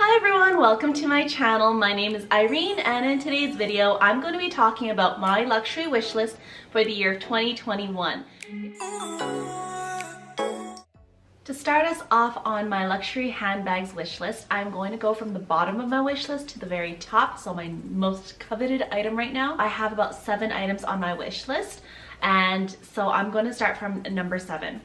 Hi everyone, welcome to my channel. My name is Irene and in today's video I'm going to be talking about my luxury wish list for the year 2021. To start us off on my luxury handbags wish list, I'm going to go from the bottom of my wish list to the very top, so my most coveted item right now. I have about 7 items on my wish list, and so I'm going to start from number 7.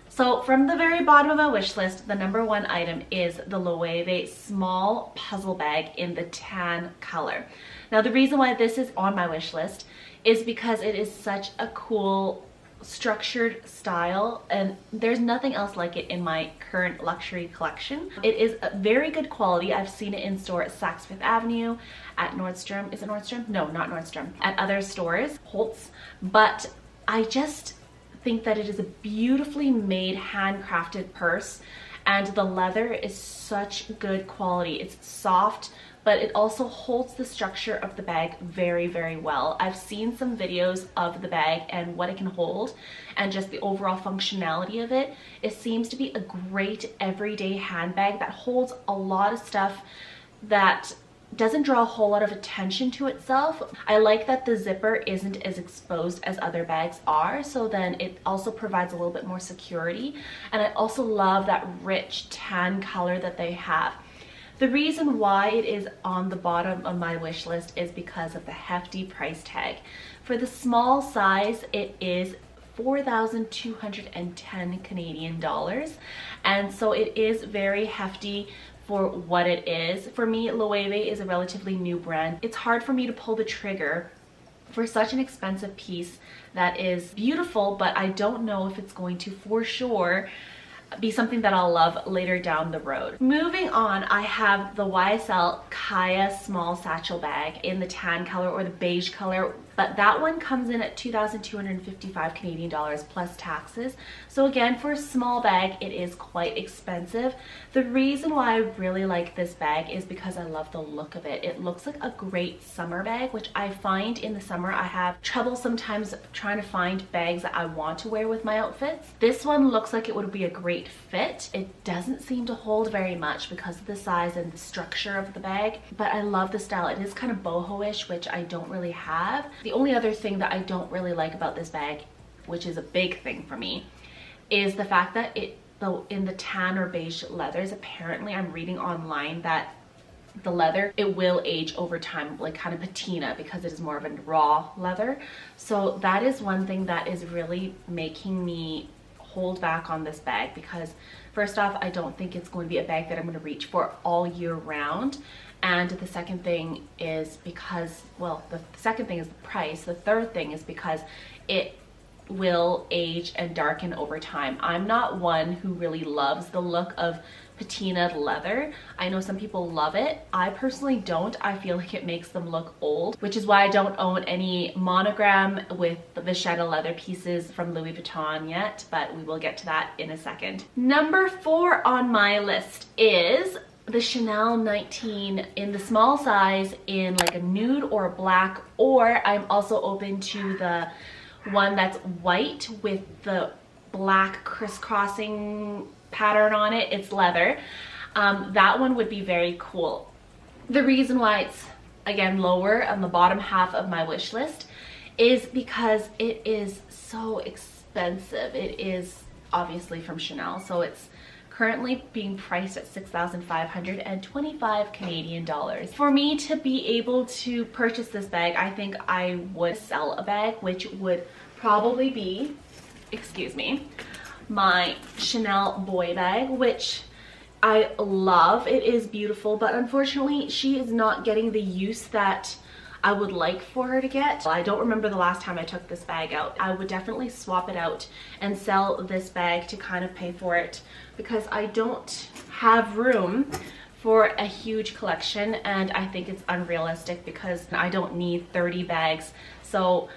So from the very bottom of my wish list, the number 1 item is the Loewe small puzzle bag in the tan color. Now the reason why this is on my wish list is because it is such a cool structured style and there's nothing else like it in my current luxury collection. It is a very good quality. I've seen it in store at Saks Fifth Avenue, at Nordstrom. Is it Nordstrom? No, not Nordstrom. At other stores, Holtz. But I just think that it is a beautifully made handcrafted purse and the leather is such good quality. It's soft, but it also holds the structure of the bag very, very well. I've seen some videos of the bag and what it can hold and just the overall functionality of it. It seems to be a great everyday handbag that holds a lot of stuff that doesn't draw a whole lot of attention to itself. I like that the zipper isn't as exposed as other bags are, so then it also provides a little bit more security. And I also love that rich tan color that they have. The reason why it is on the bottom of my wish list is because of the hefty price tag. For the small size, it is 4,210 Canadian dollars, and so it is very hefty for what it is. For me, Loewe is a relatively new brand. It's hard for me to pull the trigger for such an expensive piece that is beautiful, but I don't know if it's going to for sure be something that I'll love later down the road. Moving on, I have the YSL Kaia small satchel bag in the tan color or the beige color, but that one comes in at 2,255 Canadian dollars plus taxes. So again, for a small bag, it is quite expensive. The reason why I really like this bag is because I love the look of it. It looks like a great summer bag, which I find in the summer I have trouble sometimes trying to find bags that I want to wear with my outfits. This one looks like it would be a great fit. It doesn't seem to hold very much because of the size and the structure of the bag, but I love the style. It is kind of boho-ish, which I don't really have. The only other thing that I don't really like about this bag, which is a big thing for me, is the fact that in the tan or beige leathers, apparently I'm reading online that the leather, it will age over time, like kind of patina, because it is more of a raw leather. So that is one thing that is really making me hold back on this bag, because first off, I don't think it's going to be a bag that I'm going to reach for all year round. And the second thing is because, well, the second thing is the price. The third thing is because it will age and darken over time. I'm not one who really loves the look of patinaed leather. I know some people love it. I personally don't. I feel like it makes them look old, which is why I don't own any Monogram with the vachetta leather pieces from Louis Vuitton yet, but we will get to that in a second. Number 4 on my list is the Chanel 19 in the small size in like a nude or a black, or I'm also open to the one that's white with the black crisscrossing pattern on it. It's leather. That one would be very cool. The reason why it's again lower on the bottom half of my wish list is because it is so expensive. It is obviously from Chanel, so it's currently being priced at 6,525 Canadian dollars. For me to be able to purchase this bag, I think I would sell a bag, which would probably be, excuse me, my Chanel boy bag, which I love. It is beautiful, but unfortunately she is not getting the use that I would like for her to get. I don't remember the last time I took this bag out. I would definitely swap it out and sell this bag to kind of pay for it, because I don't have room for a huge collection and I think it's unrealistic because I don't need 30 bags. So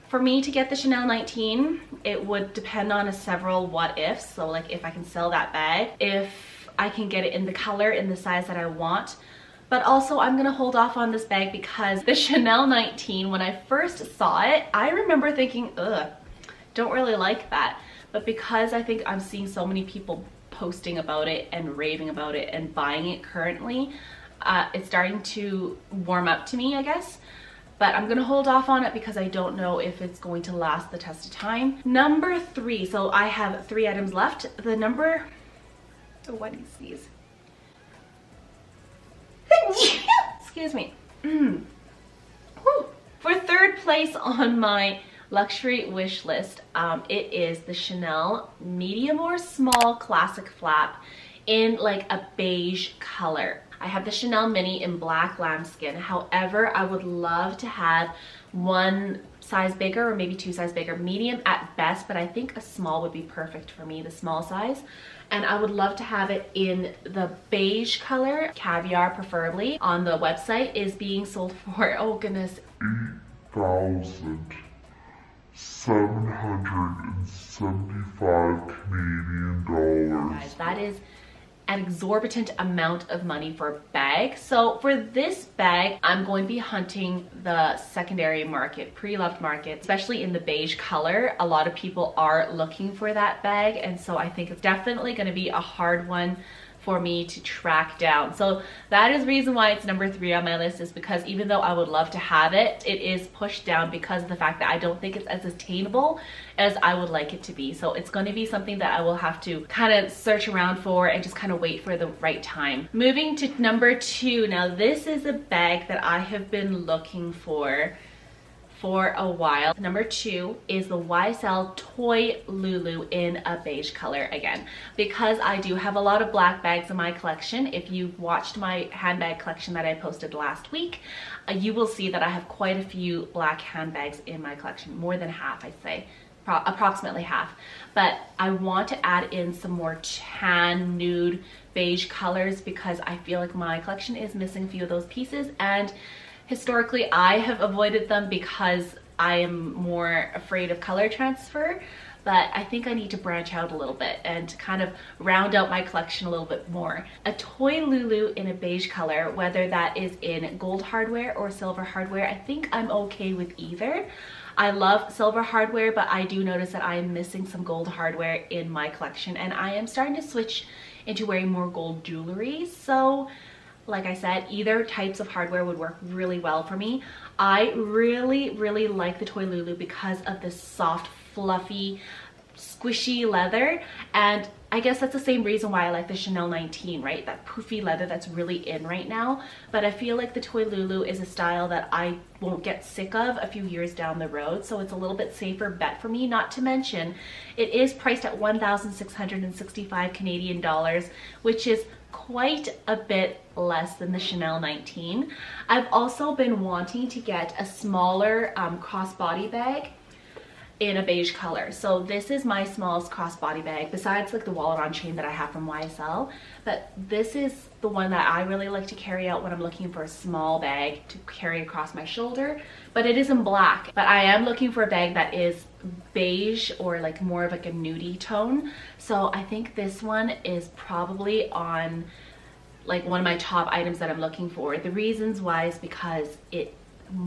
for me to get the Chanel 19, it would depend on several what ifs. So like if I can sell that bag, if I can get it in the color, in the size that I want. But also I'm gonna hold off on this bag because the Chanel 19, when I first saw it, I remember thinking, ugh, don't really like that. But because I think I'm seeing so many people posting about it and raving about it and buying it currently. It's starting to warm up to me, I guess. But I'm gonna hold off on it because I don't know if it's going to last the test of time. Number 3, so I have 3 items left. The number, oh, what is these? Excuse me. For 3rd place on my luxury wish list, it is the Chanel medium or small classic flap in like a beige color. I have the Chanel mini in black lambskin. However, I would love to have 1 size bigger or maybe 2 size bigger, medium at best, but I think a small would be perfect for me, the small size. And I would love to have it in the beige color, caviar preferably. On the website is being sold for, oh goodness, 8,775 Canadian dollars. Guys, that is an exorbitant amount of money for a bag. So for this bag, I'm going to be hunting the secondary market, pre-loved market, especially in the beige color. A lot of people are looking for that bag, and so I think it's definitely going to be a hard one for me to track down. So that is the reason why it's number 3 on my list, is because even though I would love to have it, it is pushed down because of the fact that I don't think it's as attainable as I would like it to be. So it's going to be something that I will have to kind of search around for and just kind of wait for the right time. Moving to number 2. Now this is a bag that I have been looking for a while. Number 2 is the YSL Toy Loulou in a beige color again, because I do have a lot of black bags in my collection. If you've watched my handbag collection that I posted last week, you will see that I have quite a few black handbags in my collection, more than half, I'd say. Approximately half. But I want to add in some more tan, nude, beige colors because I feel like my collection is missing a few of those pieces, and historically, I have avoided them because I am more afraid of color transfer, but I think I need to branch out a little bit and kind of round out my collection a little bit more. A Toy Loulou in a beige color, whether that is in gold hardware or silver hardware, I think I'm okay with either. I love silver hardware, but I do notice that I am missing some gold hardware in my collection, and I am starting to switch into wearing more gold jewelry. So like I said, either types of hardware would work really well for me. I really, really like the Toy Loulou because of this soft, fluffy, squishy leather. And I guess that's the same reason why I like the Chanel 19, right? That poofy leather that's really in right now. But I feel like the Toy Loulou is a style that I won't get sick of a few years down the road. So it's a little bit safer bet for me, not to mention it is priced at 1,665 Canadian dollars, which is quite a bit less than the Chanel 19. I've also been wanting to get a smaller crossbody bag in a beige color. So this is my smallest crossbody bag, besides like the wallet on chain that I have from YSL. But this is the one that I really like to carry out when I'm looking for a small bag to carry across my shoulder. But it is in black. But I am looking for a bag that is beige or like more of like a nudie tone. So I think this one is probably on like one of my top items that I'm looking for. The reasons why is because it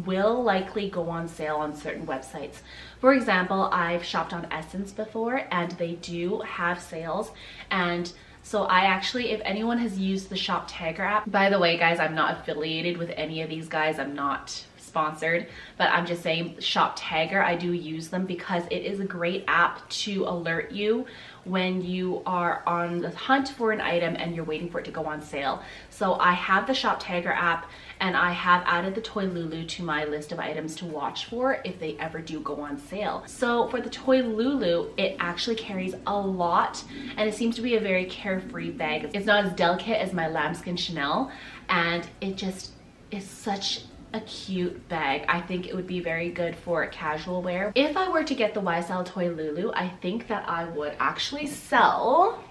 will likely go on sale on certain websites. For example, I've shopped on Essence before and they do have sales, and so I actually, if anyone has used the Shop Tagger app, by the way guys, I'm not affiliated with any of these guys, I'm not sponsored, but I'm just saying Shop Tagger, I do use them because it is a great app to alert you when you are on the hunt for an item and you're waiting for it to go on sale. So I have the Shop Tagger app, and I have added the Toy Loulou to my list of items to watch for if they ever do go on sale. So for the Toy Loulou, it actually carries a lot, and it seems to be a very carefree bag. It's not as delicate as my lambskin Chanel, and it just is such a cute bag. I think it would be very good for casual wear. If I were to get the YSL Toy Loulou, I think that I would actually sell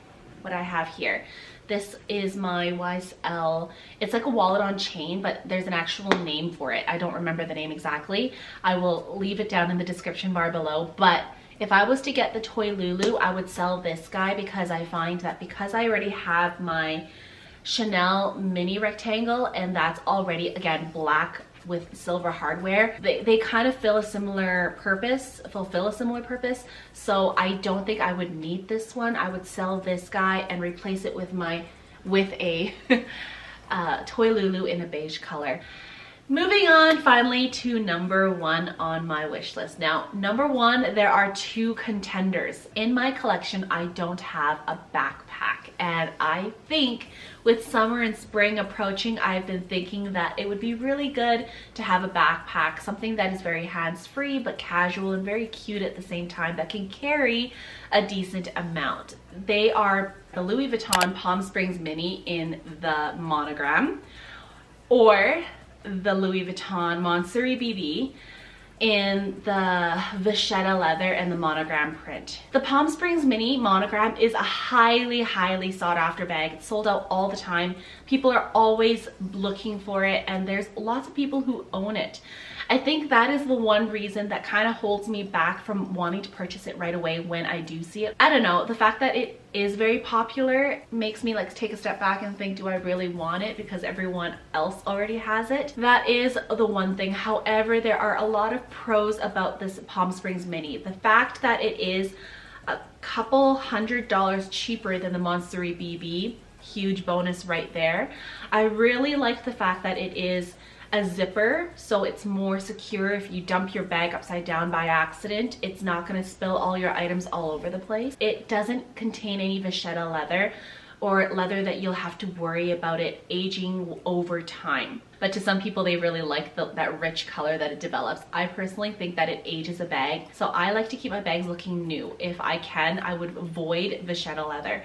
what I have here. This is my YSL, it's like a wallet on chain, but there's an actual name for it. I don't remember the name exactly. I will leave it down in the description bar below, but if I was to get the Toy Loulou, I would sell this guy because I find that because I already have my Chanel mini rectangle, and that's already, again, black with silver hardware. They kind of fulfill a similar purpose. So I don't think I would need this one. I would sell this guy and replace it with a Toy Loulou in a beige color. Moving on finally to number 1 on my wish list. Now, number 1, there are 2 contenders. In my collection, I don't have a backpack. And I think with summer and spring approaching, I've been thinking that it would be really good to have a backpack, something that is very hands-free but casual and very cute at the same time, that can carry a decent amount. They are the Louis Vuitton Palm Springs Mini in the Monogram, or the Louis Vuitton Montsouris BB in the vachetta leather and the Monogram print. The Palm Springs Mini Monogram is a highly sought after bag. It's sold out all the time. People are always looking for it, and there's lots of people who own it. I think that is the one reason that kind of holds me back from wanting to purchase it right away when I do see it. I don't know, the fact that it is very popular makes me like take a step back and think, do I really want it because everyone else already has it? That is the one thing. However, there are a lot of pros about this Palm Springs Mini. The fact that it is a couple $100 cheaper than the Montsouris BB, huge bonus right there. I really like the fact that it is a zipper, so it's more secure. If you dump your bag upside down by accident, it's not going to spill all your items all over the place. It doesn't contain any vachetta leather or leather that you'll have to worry about it aging over time. But to some people, they really like that rich color that it develops. I personally think that it ages a bag, so I like to keep my bags looking new. If I can, I would avoid vachetta leather.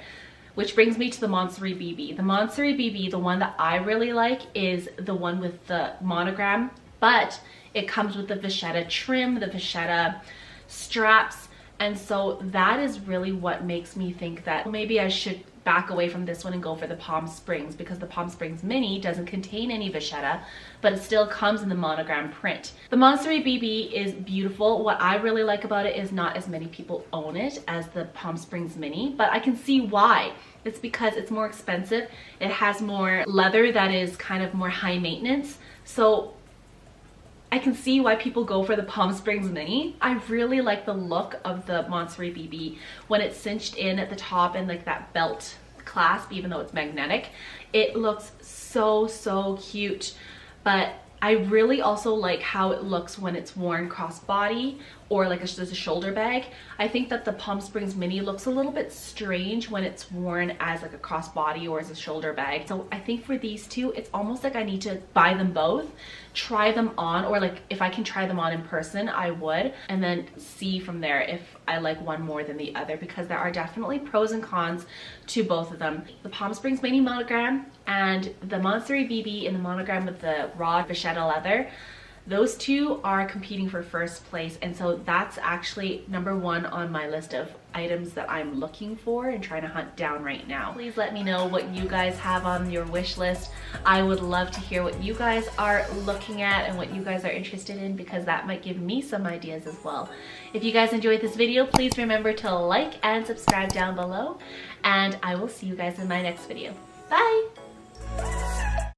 Which brings me to the Montsouris BB. The Montsouris BB, the one that I really like, is the one with the monogram, but it comes with the vachetta trim, the vachetta straps, and so that is really what makes me think that maybe I should back away from this one and go for the Palm Springs, because the Palm Springs Mini doesn't contain any vachetta, but it still comes in the monogram print. The Montsouris BB is beautiful. What I really like about it is not as many people own it as the Palm Springs Mini, but I can see why. It's because it's more expensive. It has more leather that is kind of more high maintenance. So I can see why people go for the Palm Springs Mini. I really like the look of the Montsouris BB when it's cinched in at the top and like that belt clasp, even though it's magnetic. It looks so cute, but I really also like how it looks when it's worn crossbody or like as a shoulder bag. I think that the Palm Springs Mini looks a little bit strange when it's worn as like a crossbody or as a shoulder bag. So I think for these two, it's almost like I need to buy them both, try them on, or like if I can try them on in person, I would, and then see from there if I like one more than the other, because there are definitely pros and cons to both of them. The Palm Springs Mini Monogram and the Montsouris BB in the Monogram with the raw vachetta leather, those two are competing for first place, and so that's actually number 1 on my list of items that I'm looking for and trying to hunt down right now. Please let me know what you guys have on your wish list. I would love to hear what you guys are looking at and what you guys are interested in, because that might give me some ideas as well. If you guys enjoyed this video, please remember to like and subscribe down below, and I will see you guys in my next video. Bye!